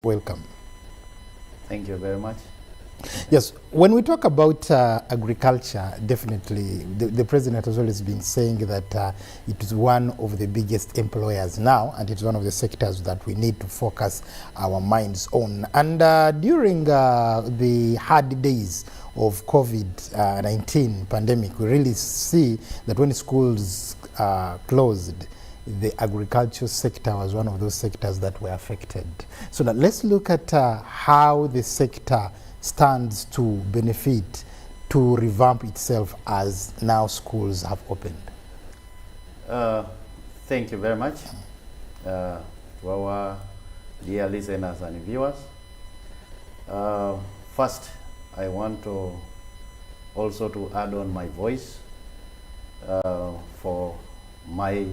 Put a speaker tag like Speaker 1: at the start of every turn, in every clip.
Speaker 1: Welcome.
Speaker 2: Thank you very much.
Speaker 1: Yes, when we talk about agriculture, definitely the president has always been saying that it is one of the biggest employers now, and it's one of the sectors that we need to focus our minds on. And during the hard days of COVID-19 pandemic, we really see that when schools closed, the agriculture sector was one of those sectors that were affected. So now let's look at how the sector stands to benefit to revamp itself as now schools have opened.
Speaker 2: Thank you very much to our dear listeners and viewers. First, I want to also to add on my voice for my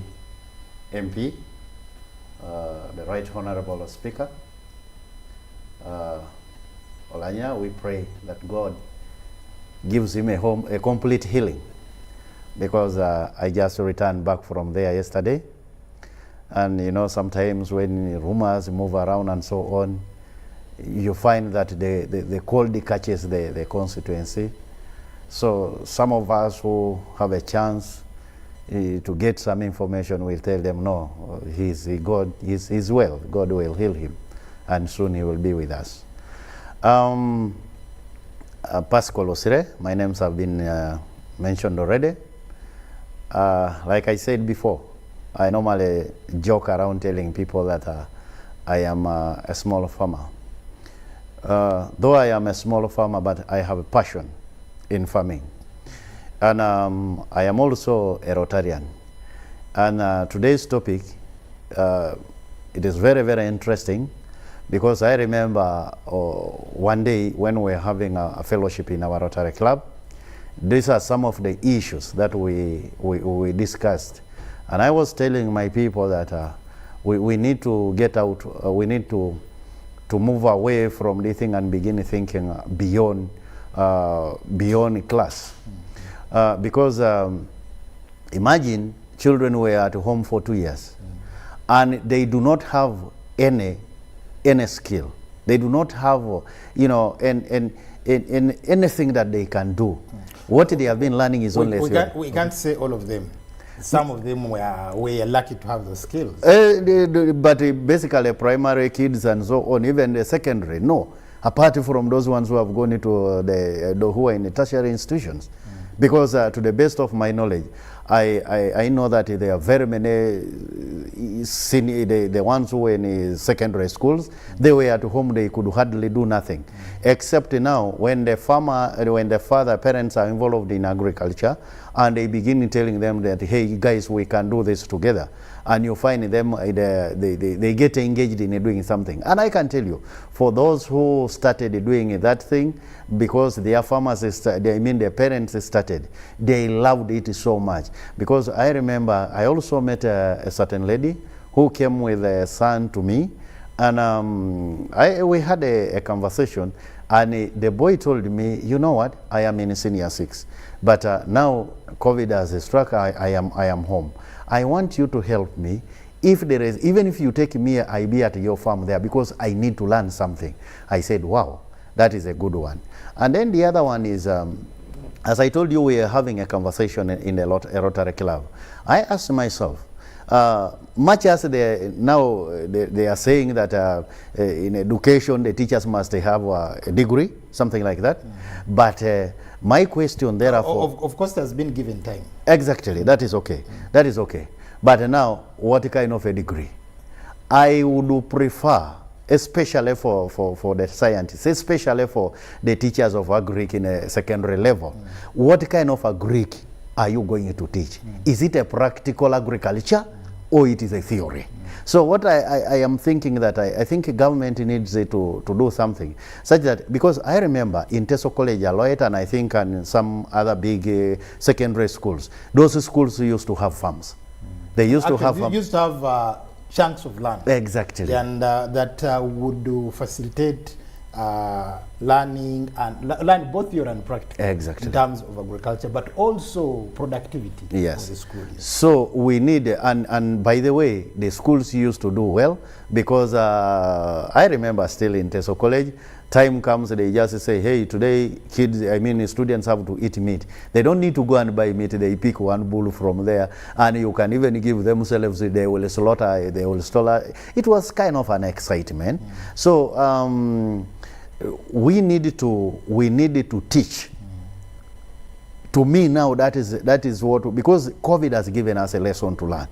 Speaker 2: MP, the Right Honorable Speaker, Olanya. We pray that God gives him a complete healing, because I just returned back from there yesterday, and you know, sometimes when rumors move around and so on, you find that the cold catches the constituency. So some of us who have a chance to get some information, will tell them, no, he's well, God will heal him, and soon he will be with us. Pascal Osire, my names have been mentioned already. Like I said before, I normally joke around telling people that I am a small farmer. Though I am a small farmer, but I have a passion in farming. And I am also a Rotarian. And today's topic, it is very, very interesting, because I remember one day when we were having a fellowship in our Rotary Club, these are some of the issues that we discussed. And I was telling my people that we need to get out, we need to move away from this thing and begin thinking beyond class. Because imagine children were at home for 2 years, and they do not have any skill. They do not have, you know, anything that they can do. What they have been learning is only theory.
Speaker 1: We can't say all of them. Some of them were lucky to have the skills.
Speaker 2: But basically primary kids and so on, even the secondary, no. Apart from those ones who have gone into who are in the tertiary institutions. Because to the best of my knowledge, I know that there are very many the ones who were in secondary schools, they were at home, they could hardly do nothing. Except now, when the parents are involved in agriculture, and they begin telling them that, hey guys, we can do this together. And you find them, they get engaged in doing something. And I can tell you, for those who started doing that thing, because their farmers, their parents started, they loved it so much. Because I remember, I also met a certain lady who came with a son to me, and we had a conversation, and the boy told me, you know what, I am in senior 6, but now COVID has struck, I am home. I want you to help me. If there is, even if you take me, I be at your farm there, because I need to learn something. I said, wow, that is a good one. And then the other one is, as I told you, we are having a conversation in a Rotary Club. I asked myself, much as now they are saying that in education the teachers must have a degree, something like that. But my question therefore...
Speaker 1: Of course, there's been given time.
Speaker 2: Exactly, that is okay. That is okay. But now, what kind of a degree? I would prefer, especially for the scientists, especially for the teachers of Agric in a secondary level, what kind of Agric are you going to teach? Is it a practical agriculture, or it is a theory? So what I am thinking that I think government needs to do something such that, because I remember in Teso College, Aloet, and I think and some other big secondary schools, those schools used to have farms. They used to have
Speaker 1: chunks of land.
Speaker 2: Exactly.
Speaker 1: And that would facilitate learning and learn both theory and practical
Speaker 2: Exactly.
Speaker 1: in terms of agriculture, but also productivity
Speaker 2: Yes.
Speaker 1: of the school. Yes.
Speaker 2: So we need, and by the way, the schools used to do well because I remember still in Teso College, time comes they just say, hey, today kids, students have to eat meat. They don't need to go and buy meat. They pick one bull from there, and you can even give themselves, they will slaughter, they will slaughter. It was kind of an excitement. So we needed to teach. To me now, that is what, because COVID has given us a lesson to learn.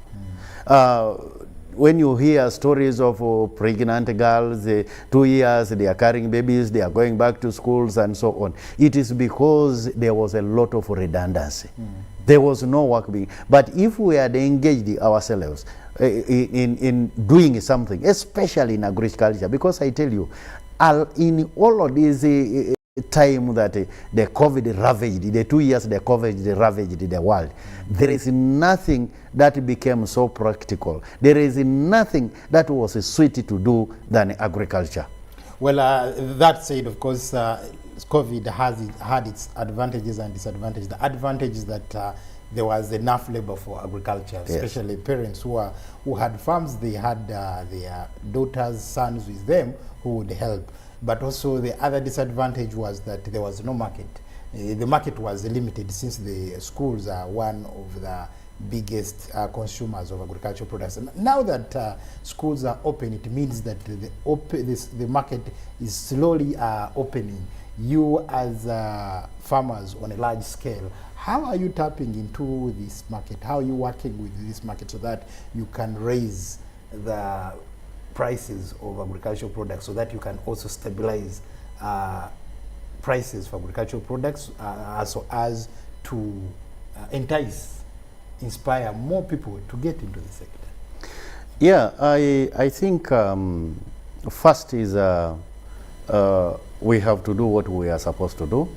Speaker 2: When you hear stories of pregnant girls, 2 years, they are carrying babies, they are going back to schools and so on, it is because there was a lot of redundancy. There was no work being, but if we had engaged ourselves in doing something, especially in agriculture, because I tell you, in all of these time that the COVID ravaged, the 2 years the COVID ravaged the world, there is nothing that became so practical. There is nothing that was sweet to do than agriculture.
Speaker 1: Well, that said, of course, COVID had its advantages and disadvantages. The advantage is that there was enough labor for agriculture, especially parents who had farms. They had their daughters, sons with them who would help. But also the other disadvantage was that there was no market. The market was limited since the schools are one of the biggest consumers of agricultural products. And now that schools are open, it means that the market is slowly opening. You as farmers on a large scale, how are you tapping into this market? How are you working with this market so that you can raise the prices of agricultural products, so that you can also stabilize prices for agricultural products, so as to inspire more people to get into the sector?
Speaker 2: Yeah, I think first is we have to do what we are supposed to do,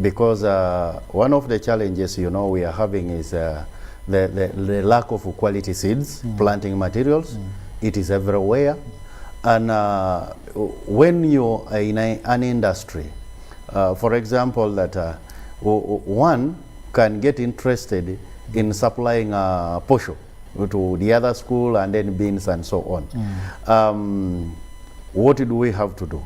Speaker 2: because one of the challenges we are having is the lack of quality seeds, planting materials. It is everywhere, and when you are in an industry, for example, that one can get interested in supplying posho to the other school and then beans and so on. What do we have to do?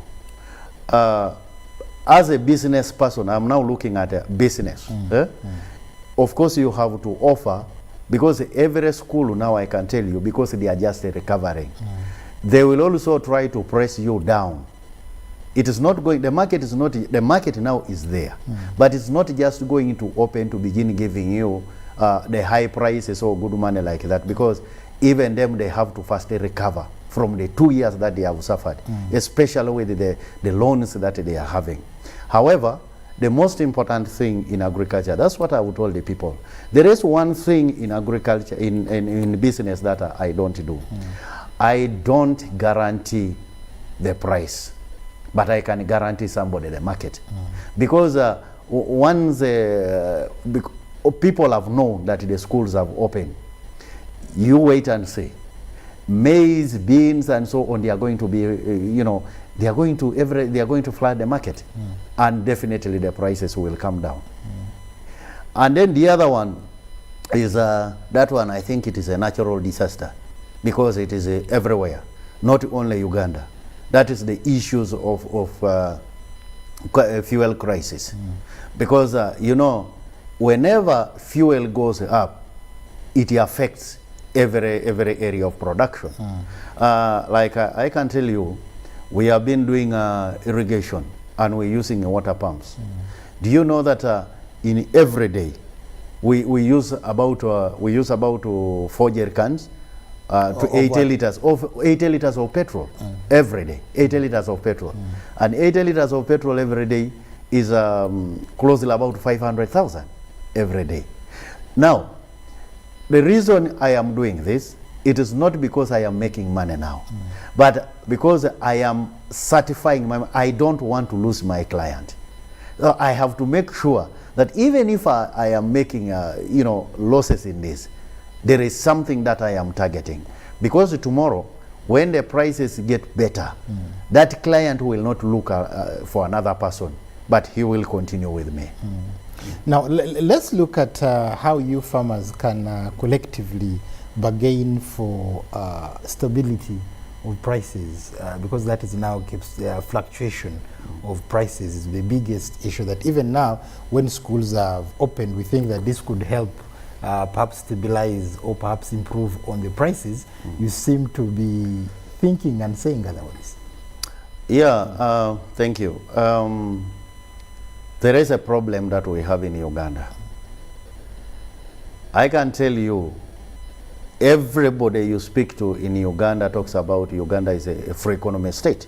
Speaker 2: As a business person, I'm now looking at a business. Of course, you have to offer, because every school now, I can tell you, because they are just recovering, they will also try to press you down. It is not going, the market now is there, but it's not just going to open to begin giving you the high prices or good money like that, because even them, they have to first recover from the 2 years that they have suffered, especially with the loans that they are having. However, the most important thing in agriculture, that's what I would tell the people. There is one thing in agriculture, in business, that I don't do. I don't guarantee the price, but I can guarantee somebody the market. Because once people have known that the schools have opened, you wait and see. Maize, beans, and so on, they are going to be, they are going to flood the market, and definitely the prices will come down. And then the other one is that one, I think it is a natural disaster, because it is everywhere, not only Uganda. That is the issues of fuel crisis, because whenever fuel goes up, it affects every area of production. Like I can tell you, we have been doing irrigation, and we're using water pumps. Do you know that in every day we use about 4 jerry cans to 80 liters of petrol every day. 80 liters of petrol, and 80 liters of petrol every day is close to about 500,000 every day. Now, the reason I am doing this, it is not because I am making money now, but because I am certifying I don't want to lose my client. So I have to make sure that even if I am making losses in this, there is something that I am targeting. Because tomorrow, when the prices get better, that client will not look for another person, but he will continue with me.
Speaker 1: Now, let's look at how you farmers can collectively bargain for stability of prices, because that is now keeps fluctuation of prices is the biggest issue. That even now, when schools have opened, we think that this could help perhaps stabilize or perhaps improve on the prices. You seem to be thinking and saying otherwise.
Speaker 2: Yeah, thank you. There is a problem that we have in Uganda. I can tell you, everybody you speak to in Uganda talks about Uganda is a free economy state.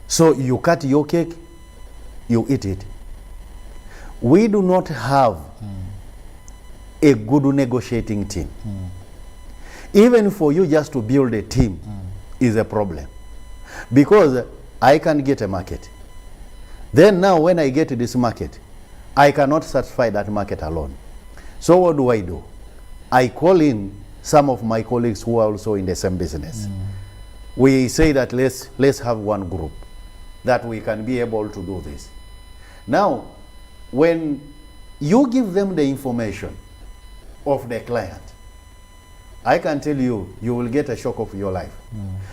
Speaker 2: So you cut your cake, you eat it. We do not have a good negotiating team. Even for you just to build a team is a problem. Because I can get a market. Then now when I get this market, I cannot satisfy that market alone. So what do? I call in some of my colleagues who are also in the same business. We say that let's have one group that we can be able to do this. Now, when you give them the information of the client, I can tell you, you will get a shock of your life.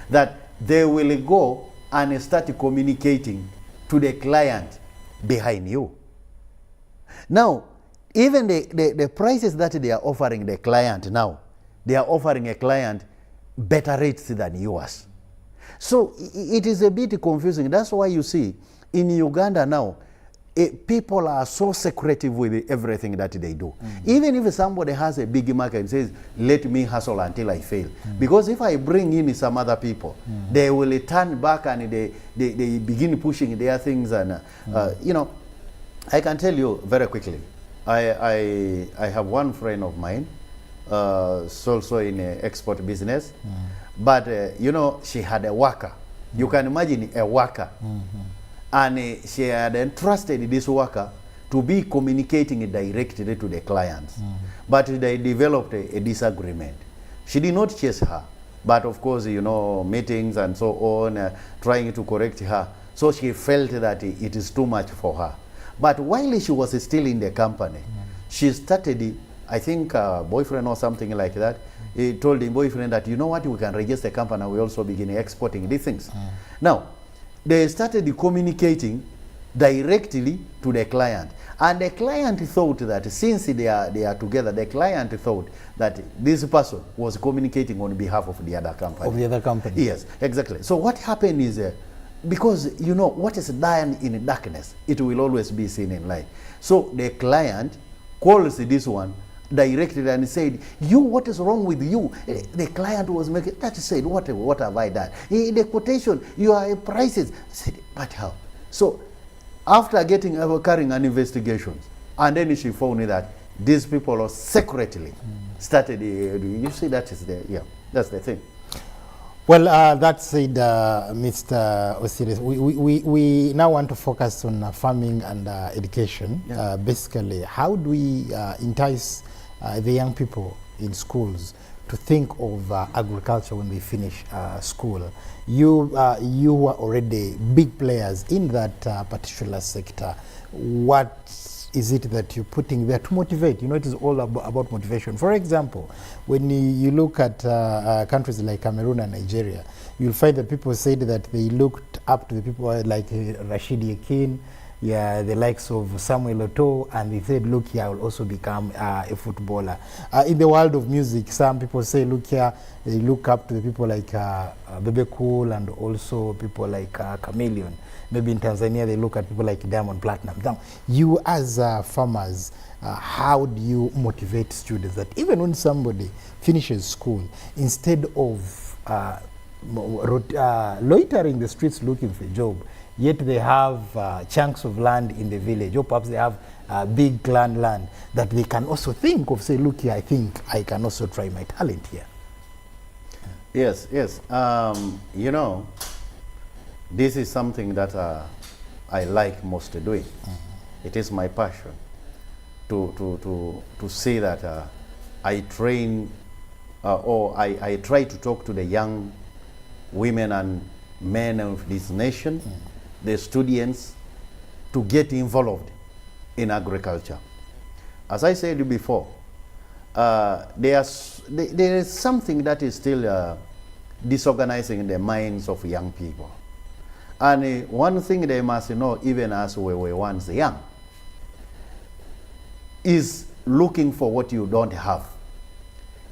Speaker 2: That they will go and start communicating to the client behind you. Now, even the prices that they are offering the client now, they are offering a client better rates than yours. So it is a bit confusing. That's why you see in Uganda now, people are so secretive with everything that they do. Even if somebody has a big market and says, let me hustle until I fail. Because if I bring in some other people, they will turn back and they begin pushing their things. And, you know, I can tell you very quickly, I have one friend of mine, also in export business, but, you know, she had a worker. You can imagine a worker. And she had entrusted this worker to be communicating directly to the clients. But they developed a disagreement. She did not chase her, but of course, you know, meetings and so on, trying to correct her. So she felt that it is too much for her. But while she was still in the company, she started, I think, boyfriend or something like that. He told the boyfriend that, you know what, we can register a company and we also begin exporting these things. Now, they started communicating directly to the client. And the client thought that since they are together, the client thought that this person was communicating on behalf of the other company.
Speaker 1: Of the other company.
Speaker 2: Yes, exactly. So what happened is, because, you know, what is done in darkness, it will always be seen in light. So the client calls this one directly and said, you, what is wrong with you? The client was making, that said, what have I done? The quotation, your prices. I said, but how? So after carrying an investigation, and then she found that these people are secretly started, you see, that is that's the thing.
Speaker 1: Well, that said, Mr. Osiris, we now want to focus on farming and education. Basically, how do we entice the young people in schools to think of agriculture when they finish school? You are already big players in that particular sector. What is it that you're putting there to motivate? You know, it is all about motivation. For example, when you look at countries like Cameroon and Nigeria, you'll find that people said that they looked up to the people like Rashid Yakin, the likes of Samuel Eto'o, and they said, look here, I will also become a footballer. In the world of music, some people say, look here, they look up to the people like Bebe Cool and also people like Chameleon. Maybe in Tanzania, they look at people like Diamond Platinum. Now, you as farmers, how do you motivate students that even when somebody finishes school, instead of loitering the streets looking for a job, yet they have chunks of land in the village, or perhaps they have big land that they can also think of, say, look here, I think I can also try my talent here.
Speaker 2: Yes. You know, this is something that I like most doing. It is my passion to see that I train or I try to talk to the young women and men of this nation, the students, to get involved in agriculture. As I said before, there is something that is still disorganizing the minds of young people. And one thing they must know, even as we were once young, is looking for what you don't have.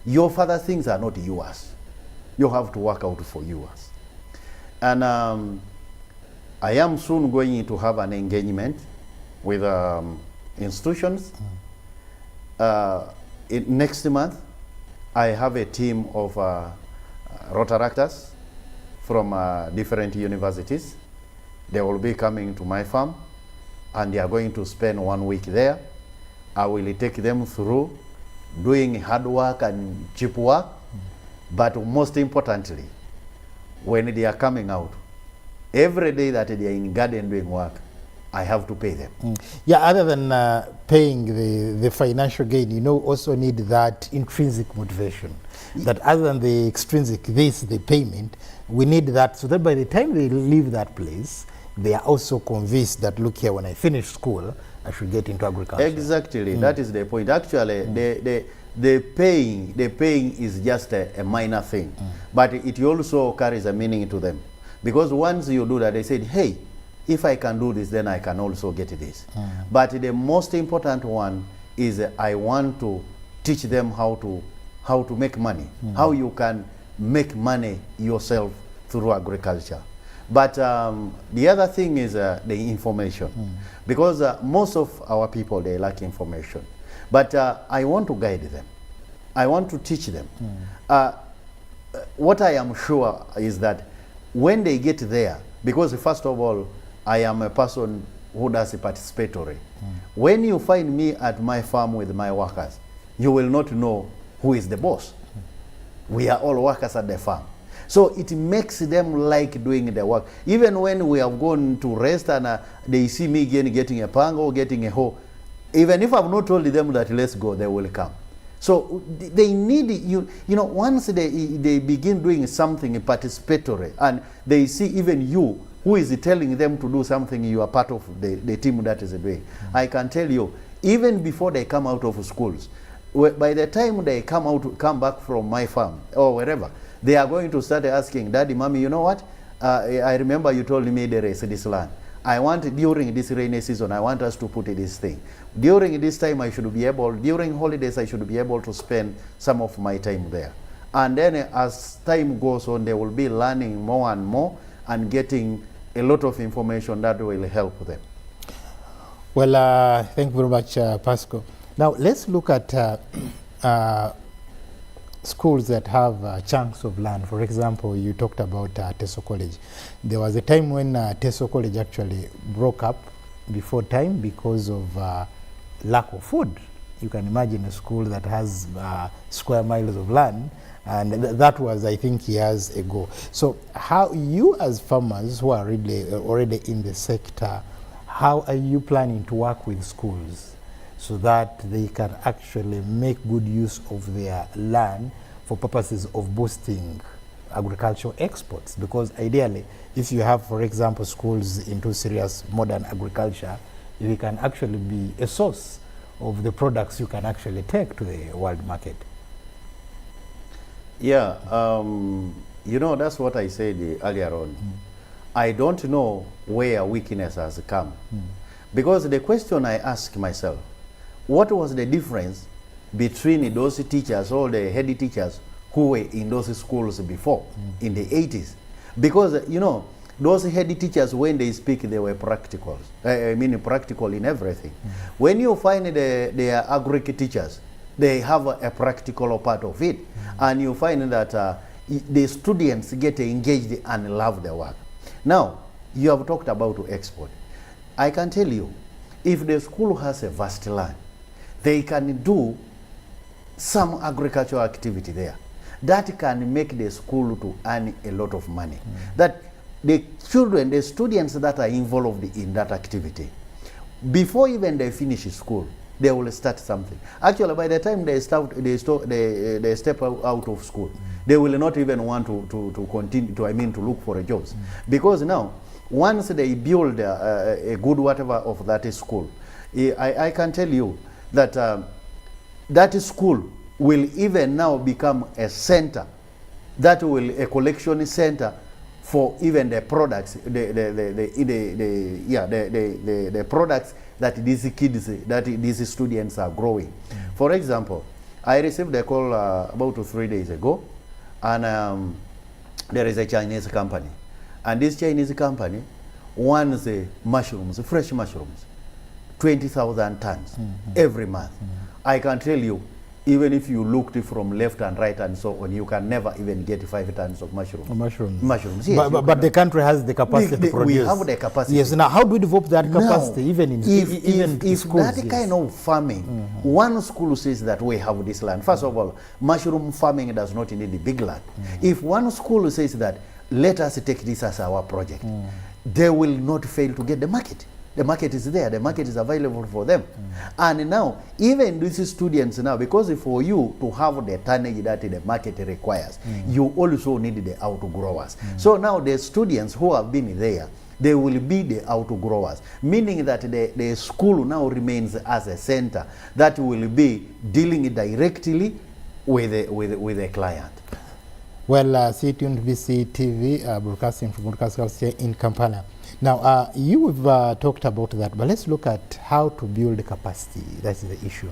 Speaker 2: Your father things are not yours. You have to work out for yours. And I am soon going to have an engagement with institutions. Next month, I have a team of Rotaractors from different universities. They will be coming to my farm, and they are going to spend 1 week there. I will take them through doing hard work and cheap work, but most importantly, when they are coming out, every day that they are in garden doing work, I have to pay them.
Speaker 1: Yeah, other than paying the financial gain, you know, also need that intrinsic motivation. That other than the extrinsic, the payment, we need that so that by the time they leave that place, they are also convinced that, look here, when I finish school, I should get into agriculture.
Speaker 2: Exactly, that is the point. Actually, the paying is just a minor thing, but it also carries a meaning to them. Because once you do that, they said, hey, if I can do this, then I can also get this. But the most important one is I want to teach them how to make money, how you can make money yourself through agriculture. But the other thing is the information, because most of our people, they lack information. But I want to guide them. I want to teach them. What I am sure is that when they get there, because first of all, I am a person who does participatory. When you find me at my farm with my workers, you will not know who is the boss. We are all workers at the farm. So it makes them like doing the work. Even when we have gone to rest and they see me again getting a pango, getting a hoe, even if I've not told them that let's go, they will come. So they need you know, once they begin doing something participatory and they see even you who is telling them to do something, you are part of the team that is doing. I can tell you, even before they come out of schools, by the time they come back from my farm or wherever, they are going to start asking, Daddy, Mommy, you know what? I remember you told me there is this land. I want, during this rainy season, I want us to put this thing. During this time, during holidays, I should be able to spend some of my time there. And then as time goes on, they will be learning more and more and getting a lot of information that will help them.
Speaker 1: Well, thank you very much, Pasco. Now, let's look at schools that have chunks of land. For example, you talked about Teso College. There was a time when Teso College actually broke up before time because of lack of food. You can imagine a school that has square miles of land, and that was, I think, years ago. So how you as farmers who are really already in the sector, how are you planning to work with schools so that they can actually make good use of their land for purposes of boosting agricultural exports? Because ideally, if you have, for example, schools into serious modern agriculture, they can actually be a source of the products you can actually take to the world market.
Speaker 2: Yeah, you know, that's what I said earlier on. I don't know where weakness has come. Because the question I ask myself, what was the difference between those teachers, all the head teachers who were in those schools before, in the 80s? Because, you know, those head teachers, when they speak, they were practical. I mean, practical in everything. When you find the agric teachers, they have a practical part of it. And you find that the students get engaged and love their work. Now, you have talked about export. I can tell you, if the school has a vast land, they can do some agricultural activity there that can make the school to earn a lot of money. That the children, the students that are involved in that activity, before even they finish school, they will start something. Actually, by the time they step out of school, they will not even want to continue to look for a jobs, because now once they build a good whatever of that school, I can tell you that that school will even now become a center, that will a collection center for even the products, the products that these kids, that these students are growing. For example, I received a call about 3 days ago, and there is a Chinese company, and this Chinese company wants mushrooms, fresh mushrooms, 20,000 tons every month. I can tell you, even if you looked from left and right and so on, you can never even get 5 tons of mushrooms. Mushrooms, yes.
Speaker 1: But the country has the capacity to produce.
Speaker 2: We have the capacity.
Speaker 1: Yes, now how do we develop that capacity,
Speaker 2: now,
Speaker 1: even in schools?
Speaker 2: If that kind of farming, one school says that we have this land. First of all, mushroom farming does not need a big land. If one school says that, let us take this as our project, they will not fail to get the market. The market is there, the market is available for them. And now, even these students now, because for you to have the tonnage that the market requires, you also need the outgrowers. So now the students who have been there, they will be the outgrowers, meaning that the school now remains as a center that will be dealing directly with the client.
Speaker 1: Well, stay tuned to BC TV, broadcasting from Broadcast House here in Kampala. Now, you've talked about that, but let's look at how to build capacity. That's the issue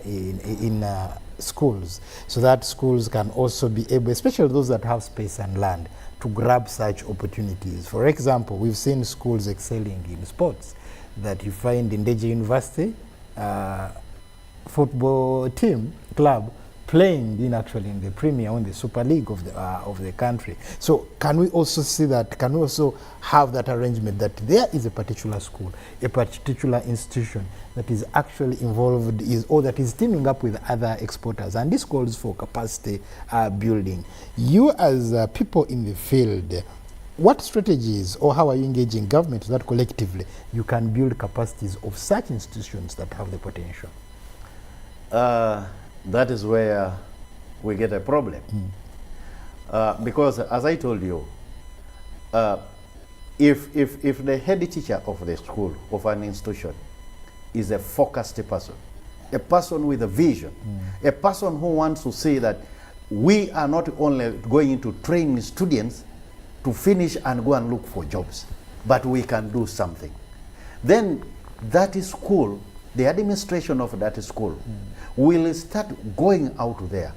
Speaker 1: in schools, so that schools can also be able, especially those that have space and land, to grab such opportunities. For example, we've seen schools excelling in sports, that you find in Deji University, football team, club, playing in the Premier, in the Super League of the country. So can we also see that, can we also have that arrangement that there is a particular school, a particular institution that is actually involved or that is teaming up with other exporters, and this calls for capacity building. You as people in the field, what strategies or how are you engaging government so that collectively you can build capacities of such institutions that have the potential?
Speaker 2: That is where we get a problem. Because as I told you, if the head teacher of the school, of an institution, is a focused person, a person with a vision, a person who wants to say that we are not only going to train students to finish and go and look for jobs, but we can do something, then that school, the administration of that school, will start going out there,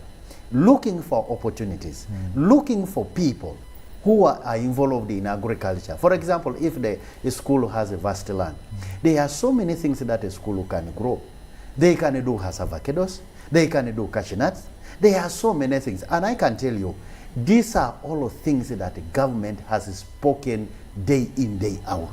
Speaker 2: looking for opportunities, looking for people who are involved in agriculture. For example, if the school has a vast land, there are so many things that a school can grow. They can do avocados, they can do cashew nuts, there are so many things. And I can tell you, these are all things that the government has spoken day in, day out.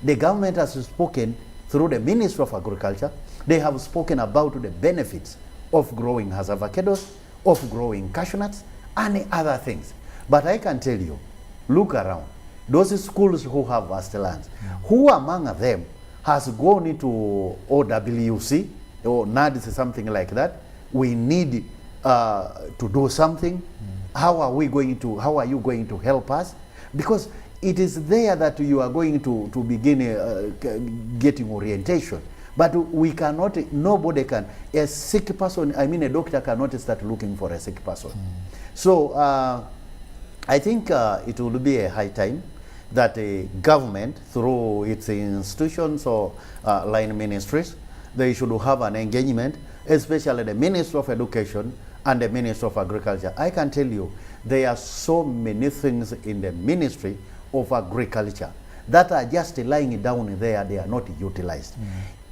Speaker 2: The government has spoken through the Ministry of Agriculture. They have spoken about the benefits of growing avocados, of growing cashew nuts, and other things. But I can tell you, look around. Those schools who have vast lands, who among them has gone into OWC or NADS, something like that? We need to do something. How are you going to help us? Because it is there that you are going to begin getting orientation. But we cannot, nobody can. A sick person, a doctor cannot start looking for a sick person. So I think it will be a high time that the government, through its institutions or line ministries, they should have an engagement, especially the Ministry of Education and the Ministry of Agriculture. I can tell you, there are so many things in the Ministry of Agriculture that are just lying down there, they are not utilized.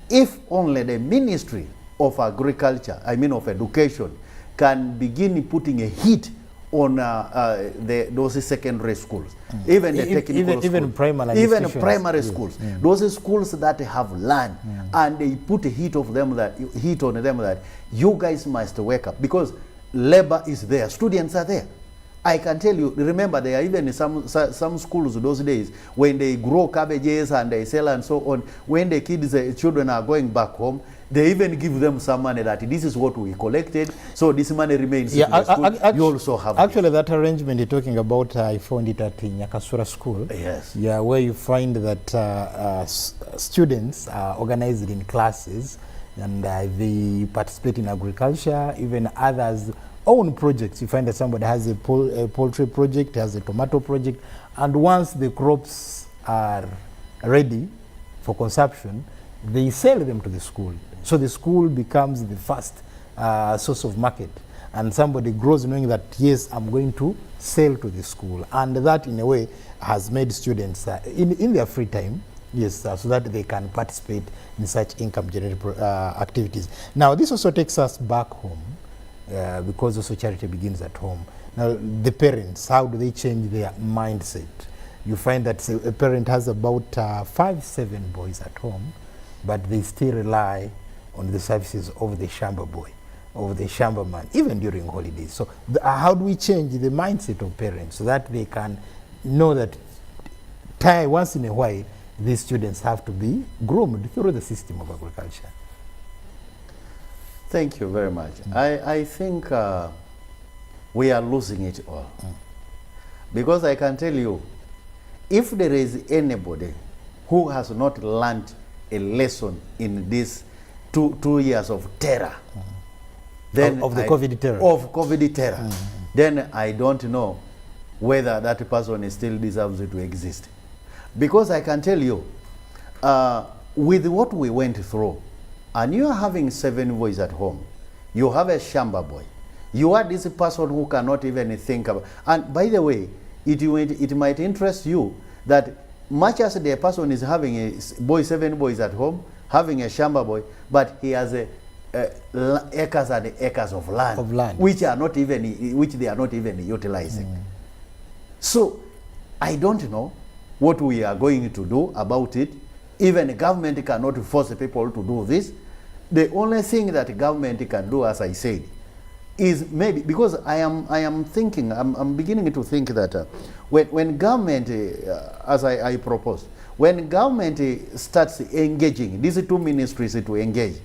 Speaker 2: If only the Ministry of Agriculture, of Education, can begin putting a hit on those secondary schools, even the technical schools, primary schools, those schools that have land, and they put a hit on them that you guys must wake up, because labor is there, students are there. I can tell you, remember, there are even some schools those days when they grow cabbages and they sell and so on, when the children are going back home, They even give them some money that this is what we collected, so this money remains in the school. You also have
Speaker 1: actually that arrangement you're talking about. I found it at Nyakasura School.
Speaker 2: Yes.
Speaker 1: Yeah, where you find that students are organized in classes, and they participate in agriculture. Even others own projects. You find that somebody has a poultry project, has a tomato project, and once the crops are ready for consumption, they sell them to the school. So the school becomes the first source of market, and somebody grows knowing that, yes, I'm going to sell to the school. And that in a way has made students in their free time, yes, so that they can participate in such income generating activities. Now this also takes us back home, because also charity begins at home. Now the parents, how do they change their mindset? You find that a parent has about 5-7 boys at home, but they still rely on the services of the shamba boy, of the shamba man, even during holidays. So how do we change the mindset of parents so that they can know that once in a while these students have to be groomed through the system of agriculture?
Speaker 2: Thank you very much. I think we are losing it all. Because I can tell you, if there is anybody who has not learned a lesson in this two years of terror, then
Speaker 1: of the COVID terror.
Speaker 2: Of COVID terror, then I don't know whether that person still deserves to exist. Because I can tell you, with what we went through, and you are having 7 boys at home, you have a shamba boy, you are this person who cannot even think about, and by the way, it might interest you that much as the person is having a 7 boys at home, having a shamba boy, but he has acres and acres of land, which they are not even utilizing. So I don't know what we are going to do about it. Even the government cannot force people to do this. The only thing that government can do, as I said, is maybe, because I'm thinking, I'm beginning to think that when government, as I proposed, when government starts engaging, these 2 ministries to engage,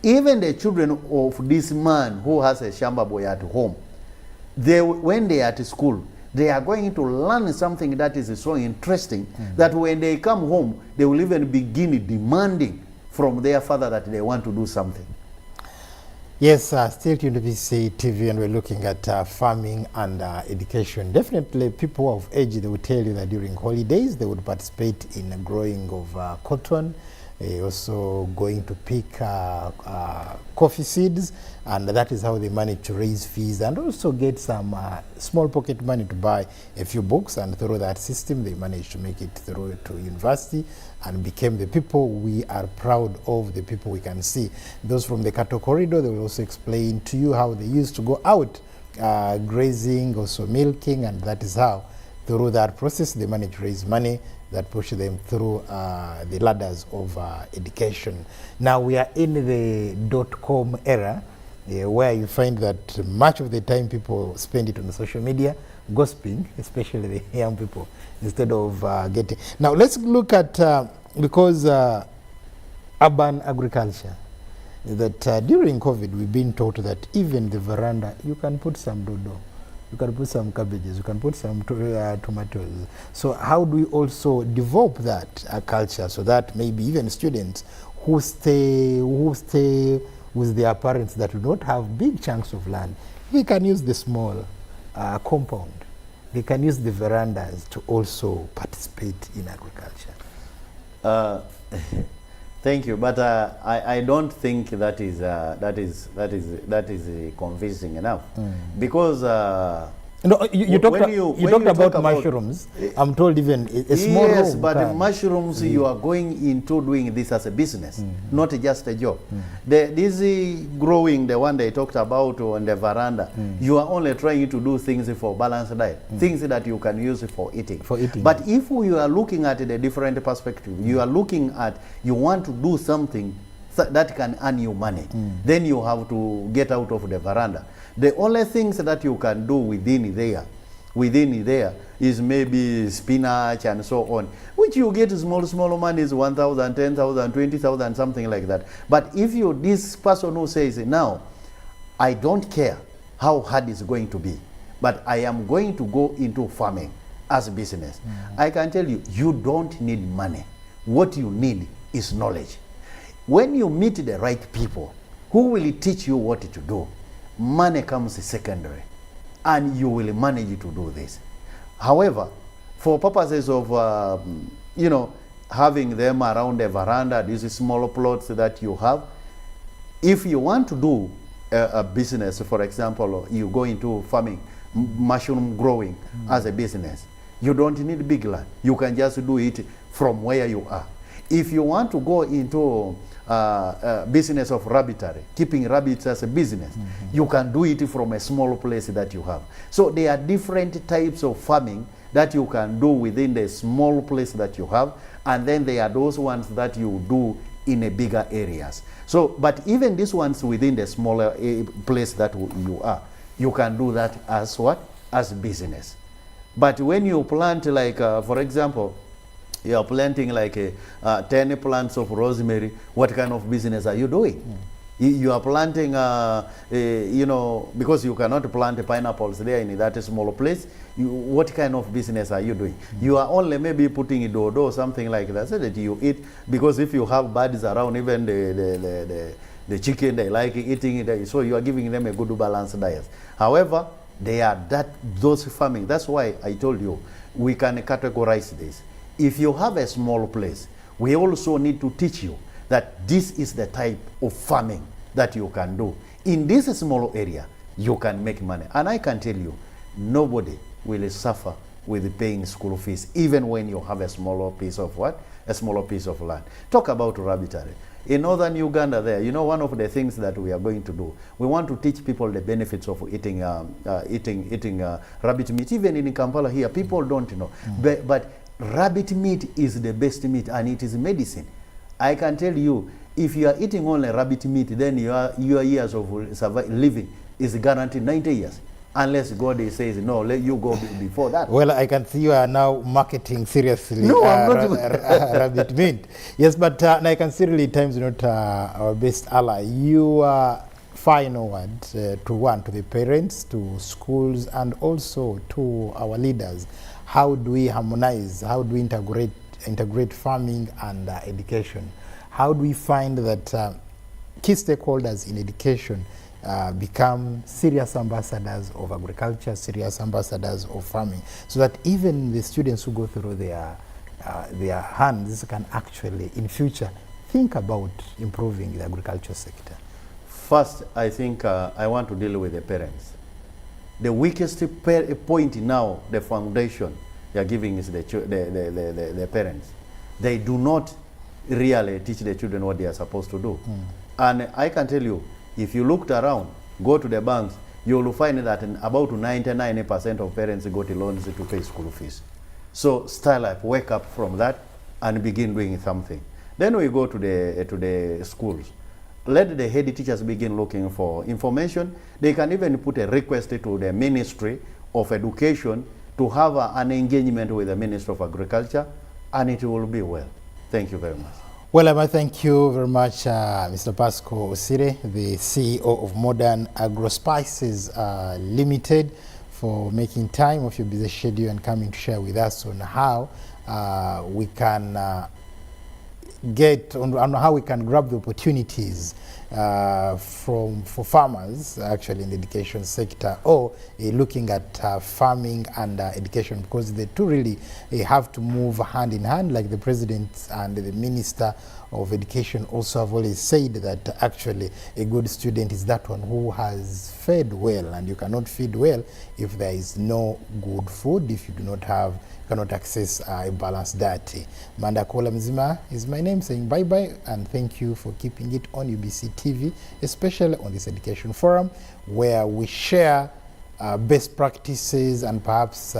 Speaker 2: even the children of this man who has a shamba boy at home, when they are at school, they are going to learn something that is so interesting that when they come home, they will even begin demanding from their father that they want to do something.
Speaker 1: Yes, still tuned to BC TV, and we're looking at farming and education. Definitely people of age, they will tell you that during holidays they would participate in the growing of cotton, also going to pick coffee seeds, and that is how they manage to raise fees and also get some small pocket money to buy a few books, and through that system they managed to make it through to university and became the people we are proud of, the people we can see. Those from the cattle corridor, they will also explain to you how they used to go out grazing, also milking, and that is how through that process they manage to raise money that push them through the ladders of education. Now we are in the .com era, where you find that much of the time people spend it on the social media, gossiping, especially the young people, instead of getting. Now let's look at, because urban agriculture, that during COVID we've been taught that even the veranda, you can put some dodo, you can put some cabbages, you can put some tomatoes. So how do we also develop that culture so that maybe even students who stay with their parents that do not have big chunks of land, they can use the small compound, they can use the verandas to also participate in agriculture?
Speaker 2: Thank you, but I don't think that is convincing enough, because
Speaker 1: no, you talked about mushrooms. I'm told even a small
Speaker 2: yes,
Speaker 1: room
Speaker 2: but mushrooms, you are going into doing this as a business, not just a job. This growing, the one they talked about on the veranda, you are only trying to do things for balanced diet, things that you can use for eating. But if we are looking at the different perspective, you are looking at, you want to do something that can earn you money, then you have to get out of the veranda. The only things that you can do within there within there is maybe spinach and so on, which you get small money is 1,000, 10,000, 20,000, something like that. But if you, this person who says, now, I don't care how hard it's going to be, but I am going to go into farming as a business. I can tell you, you don't need money. What you need is knowledge. When you meet the right people who will teach you what to do, money comes secondary, and you will manage to do this. However, for purposes of having them around a veranda, these small plots that you have, if you want to do a business, for example, you go into farming, mushroom growing as a business, you don't need big land. You can just do it from where you are. If you want to go into business of rabbitry, keeping rabbits as a business, you can do it from a small place that you have. So there are different types of farming that you can do within the small place that you have, and then there are those ones that you do in a bigger areas. So, but even these ones within the smaller place that you are, you can do that as what? As business. But when you plant, like, for example, you are planting like 10 plants of rosemary, what kind of business are you doing? You are planting, because you cannot plant pineapples there in that small place. What kind of business are you doing? You are only maybe putting a dodo or something like that so that you eat, because if you have birds around, even the chicken, they like eating it, so you are giving them a good balanced diet. However, they are those farming. That's why I told you we can categorize this. If you have a small place, we also need to teach you that this is the type of farming that you can do. In this small area, you can make money. And I can tell you, nobody will suffer with paying school fees, even when you have a smaller piece of what? A smaller piece of land. Talk about rabbitry. In northern Uganda there, one of the things that we are going to do, we want to teach people the benefits of eating rabbit meat. Even in Kampala here, people don't know. But rabbit meat is the best meat, and it is medicine. I can tell you, if you are eating only rabbit meat, then your years of living is guaranteed 90 years. Unless God says, no, let you go before that.
Speaker 1: Well, I can see you are now marketing seriously rabbit meat. Yes, but I can see really times not our best ally. You final word to the parents, to schools, and also to our leaders. How do we harmonize? How do we integrate farming and education? How do we find that key stakeholders in education become serious ambassadors of agriculture, serious ambassadors of farming, so that even the students who go through their hands can actually, in future, think about improving the agriculture sector?
Speaker 2: First, I think I want to deal with the parents. The weakest point now, the foundation they are giving is the parents. They do not really teach the children what they are supposed to do. And I can tell you, if you looked around, go to the banks, you will find that about 99% of parents got loans to pay school fees. So style up, wake up from that and begin doing something. Then we go to the schools. Let the head teachers begin looking for information. They can even put a request to the Ministry of Education to have an engagement with the Ministry of Agriculture, and it will be well. Thank you very much.
Speaker 1: Well, I thank you very much, Mr. Pascal Osire, the CEO of Modern AgroSpices Limited, for making time of your busy schedule and coming to share with us on how we can on how we can grab the opportunities for farmers actually in the education sector, or looking at farming and education, because the two really have to move hand in hand, like the President and the Minister of Education also have always said that actually a good student is that one who has fed well, and you cannot feed well if there is no good food, if you do not have, cannot access a balanced diet. Manda Kola Mzima is my name, saying bye-bye, and thank you for keeping it on UBC TV, especially on this education forum, where we share best practices and perhaps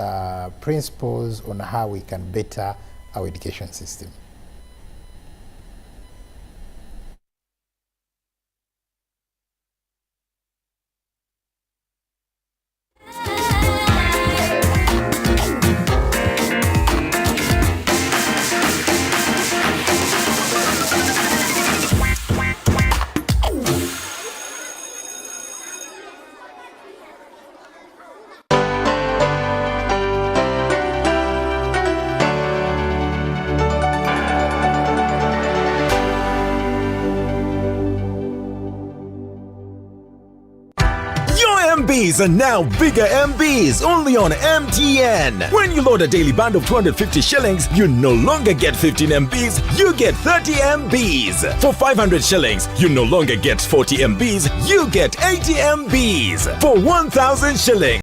Speaker 1: principles on how we can better our education system.
Speaker 3: are now bigger MBs only on MTN. When you load a daily bundle of 250 shillings, you no longer get 15 MBs, you get 30 MBs. For 500 shillings, you no longer get 40 MBs, you get 80 MBs. For 1,000 shillings,